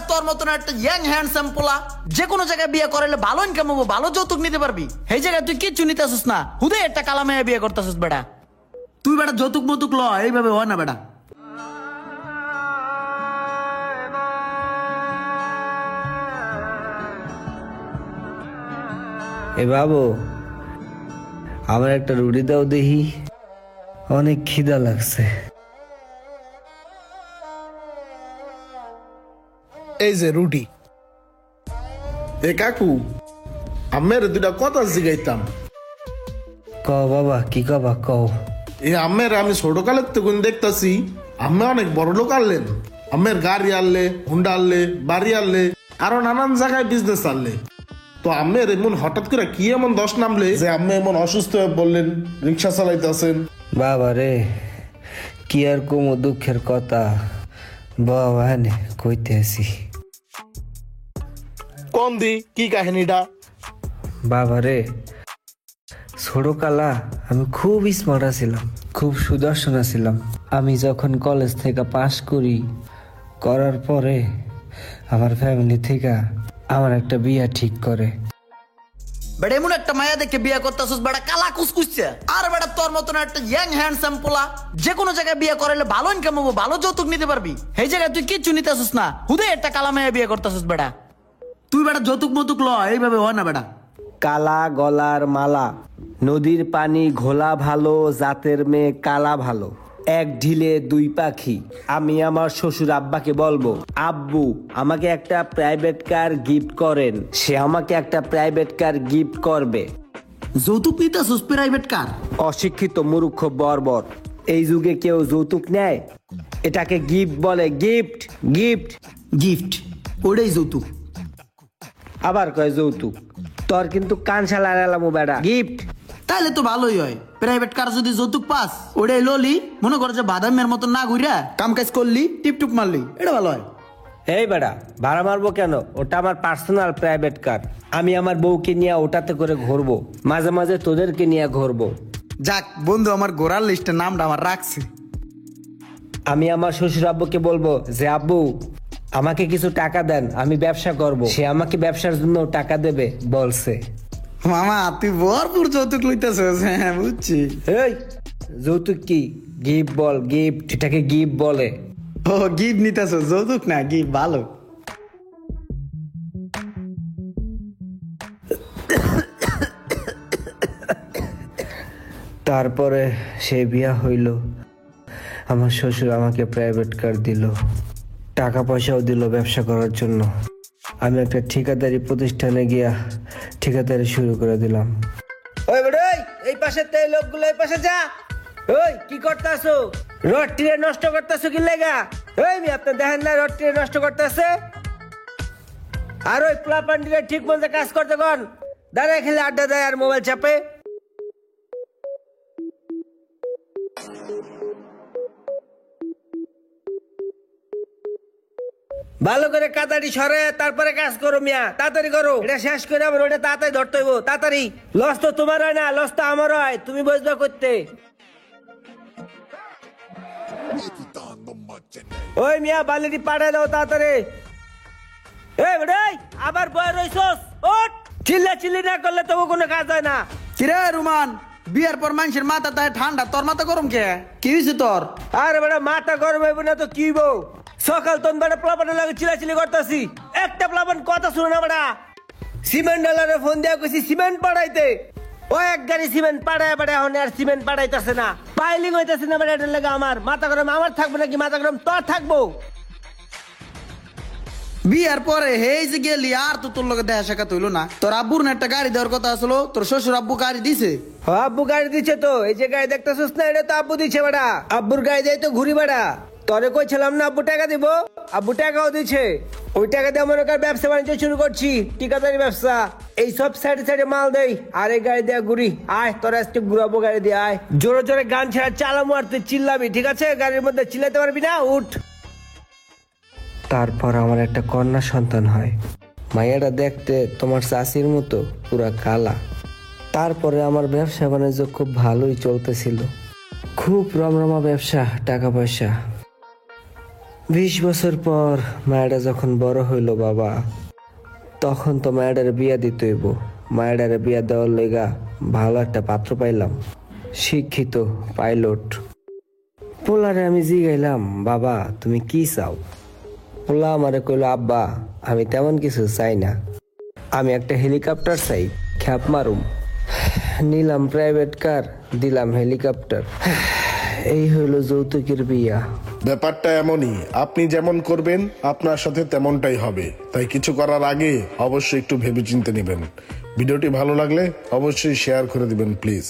তোর মতন একটা ইয়াং হ্যান্ডসাম পোলা যে কোনো জায়গায় বিয়ে করাইলে ভালো ইনকাম হবো, ভালো যৌতুক নিতে পারবি। এই জায়গায় তুই কিচ্ছু নিতে আসিস না, হুদে একটা কালামাইয়া বিয়ে করতেছিস বেটা। তুই বেটা যৌতুক মতুক ল, এইভাবে হয় না বেটা। এ বাবু, আমার একটা রুটি দাও দেখি, অনেক খিদা লাগছে। এই যে রুটি। এ কাকু, আম্মের দুটা কথা জিগাইতাম। কও বাবা, কি কবা কও। এই আম্মের আমি ছোটকালের তখন দেখতাছি আম্মে অনেক বড় লোক আনলেন। আম্মের গাড়ি আনলে, হুন্ডা আনলে, বাড়ি আনলে, আরো নানান জায়গায় বিজনেস আনলে। তো আম্মের এমন হঠাৎ করে কি এমন দশ নামলে যে আম্মে এমন অসুস্থ হয়ে বললেন, রিক্সা চালাইতেছেন? বাবা রে, কি আর কমু দুঃখের কথা, বাবা নে কইতে আসি। কোন দি কি কাহিনীটা? বাবা রে, ছোটকালা আমি খুব স্মার্ট ছিলাম, খুব সুদর্শন ছিলাম। আমি যখন কলেজ থেকে পাশ করার পরে আমার ফ্যামিলি থেকে আমার একটা বিয়া ঠিক করে। বেটা এমন একটা মায়া দেখে বিয়ে করতেছিস বেটা, কালা কুসকুসছে। আর বেটা তোর মতন একটা ইয়াং হ্যান্ডসাম পোলা যে কোনো জায়গায় বিয়ে করাইলে ভালো ইনকাম হবো, ভালো যৌতুক নিতে পারবি। এই জায়গায় তুই কিচ্ছু নিতে আসিস না, হুদে একটা কালামাইয়া বিয়ে করতেছিস বেটা। তুই বেটা যৌতুক মতুক ল, এইভাবে হয় না বেটা। কালা গলার মালা, নদীর পানি ঘোলা ভালো, জাতের মেয়ে কালা ভালো, এক ঢিলে দুই পাখি। আমি আমার শ্বশুর আব্বাকে বলবো, আব্বু আমাকে একটা প্রাইভেট কার গিফট করেন। সে আমাকে একটা প্রাইভেট কার গিফট করবে। যৌতুক নিতে আসিস প্রাইভেট কার? অশিক্ষিত মূর্খ বর্বর, এই যুগে কেউ যৌতুক নেয়? এটাকে গিফট বলে, গিফট গিফট গিফট, ওটাই যৌতুক। আবার কয় যৌতুক, তোর কিন্তু কান শালা এলামো বেড়া। গিফট তাইলে তো ভালোই হয়। প্রাইভেট কার যদি যৌতুক পাস, ওটাই ললি, মনে কর যে বাদামের মতন না ঘুরা কাম কাজ করলি, টিপটুপ মারলি, এটা ভালো হয়। এই বেড়া, ভাড়া মারবো কেন? ওটা আমার পার্সোনাল প্রাইভেট কার। আমি আমার বউকে নিয়ে ওটাতে করে ঘুরবো, মাঝে মাঝে তোদেরকে নিয়ে ঘুরবো। যাক বন্ধু, আমার ঘোরার লিস্টে নামটা আমার রাখছে। আমি আমার শ্বশুর আব্বুকে বলবো যে আব্বু আমাকে কিছু টাকা দেন, আমি ব্যবসা করব। সে আমাকে ব্যবসার জন্য টাকা দেবে বলছে। মামা তুই ভরপুর যৌতুক লইতেছিস। হ্যাঁ বুঝছি। এই যৌতুক কি? গিফট বল, গিফট। এটাকে গিফট বলে। ও গিফট নিতেছিস, যৌতুক না, গিফট ভালো। তারপরে সে বিয়া হইল, আমার শ্বশুর আমাকে প্রাইভেট কার দিল, টাকা পয়সাও দিল ব্যবসা করার জন্য। আমি একটা ঠিকাদারি প্রতিষ্ঠানে গিয়া ঠিকাদারি শুরু করে দিলাম। ওই বেটা, এই পাশে তো এই লোকগুলো, এই পাশে যা। ওই কি করতেছো? রড টিরে নষ্ট করতেছো কি লেগা? ওই মি আপনি দেখেন না রড টিরে নষ্ট করতেছে? আর ওই প্লাপান্ডিরে ঠিক মতো কাজ করতে কোন, দাঁড়ায় খেলে আড্ডা দেয় আর মোবাইল চাপে। ভালো করে কাতারি সরে তারপরে কাজ করো মিয়া, তাড়াতাড়ি করো। এটা শেষ করে আবার ওটা তাড়াতাড়ি ধরতে হইব, তাড়াতাড়ি। লস তো তোমার হয় না, লস তো আমার হয়, তুমি বুঝবা করতে। ওই মিয়া বালিটি পাঠায় দাও তাড়াতাড়ি। এই বেটাই আবার বয় রইছস, ওঠ। চিল্লা চিল্লি না করলে তবু কোনো কাজ হয় না। কিরে রুমান, বিয়ার পর মানুষের মাথা তাই ঠান্ডা, তোর মাথা গরম কে? কি হয়েছে তোর? আরে বেটা মাথা গরম হইব না তো কি হইব? সকাল তোন বেটা প্লাবনের লাগে চিল্লাচিল্লি করতেছি, একটা প্লাবন কথা শুনে না বেটা। সিমেন্ট ডালারে ফোন দিয়া কইছি সিমেন্ট পাঠাইতে, ও এক গাড়ি সিমেন্ট পাঠায় বেটা, এখন আর সিমেন্ট পাঠাইতেছে না, পাইলিং হইতেছে না বেটা। এটার লাগে আমার মাথা গরম। আমার থাকবো নাকি মাথা গরম? তোর থাকবো। বিয়ার পরে হেই যে গেলি আর তো তোর লগে দেখা সাক্ষাৎ হইলো না। তোর আব্বুর না একটা গাড়ি দেওয়ার কথা আসলো, তোর শ্বশুর আব্বু গাড়ি দিছে? আব্বু গাড়ি দিচ্ছে তো, এই যে গাড়ি দেখতেছিস না, এটা তো আব্বু দিচ্ছে বেটা। আব্বুর গাড়ি দেয় তো ঘুরি বেটা। তোরে কইছিলাম না আব্বু টাকা দিব, আব্বু টাকাও দিচ্ছে। ওই টাকা দিয়ে মনে কর ব্যবসা বাণিজ্য শুরু করছি, ঠিকাদারি ব্যবসা। এই সব সাইডে সাইডে মাল দেই আর এই গাড়ি দেয়া ঘুরি। আয় তোর আজকে ঘুরাবো গাড়ি দিয়ে, আয়। জোরে জোরে গান ছাড়া চালামু আর তুই চিল্লাবি, ঠিক আছে? গাড়ির মধ্যে চিল্লাতে পারবি না, উঠ। তারপর আমার একটা কন্যা সন্তান হয়। মাইয়াটা দেখতে তোমার চাষির মতো, পুরা কালা। তারপরে আমার ব্যবসা বাণিজ্য খুব ভালোই চলতেছিল, খুব রমরমা ব্যবসা, টাকা পয়সা। 20 বছর পর মায়েরা যখন বড় হইল বাবা, তখন তো মায়েরার বিয়া দিতে হইব। মায়েরার বিয়া দেওয়ার লেগা ভালো একটা পাত্র পাইলাম, শিক্ষিত পাইলট। পোলারে আমি জিগাইলাম, বাবা তুমি কি চাও? পোলা আমারে কইল, আব্বা আমি তেমন কিছু চাই না, আমি একটা হেলিকপ্টার চাই, খ্যাপ মারুম। নিলাম প্রাইভেট কার, দিলাম হেলিকপ্টার। এই হইল যৌতুকের বিয়া। ব্যাপারটা এমনই, আপনি যেমন করবেন আপনার সাথে তেমনটাই হবে। তাই কিছু করার আগে অবশ্যই একটু ভেবেচিন্তে নেবেন। ভিডিওটি ভালো লাগলে অবশ্যই শেয়ার করে দিবেন প্লিজ।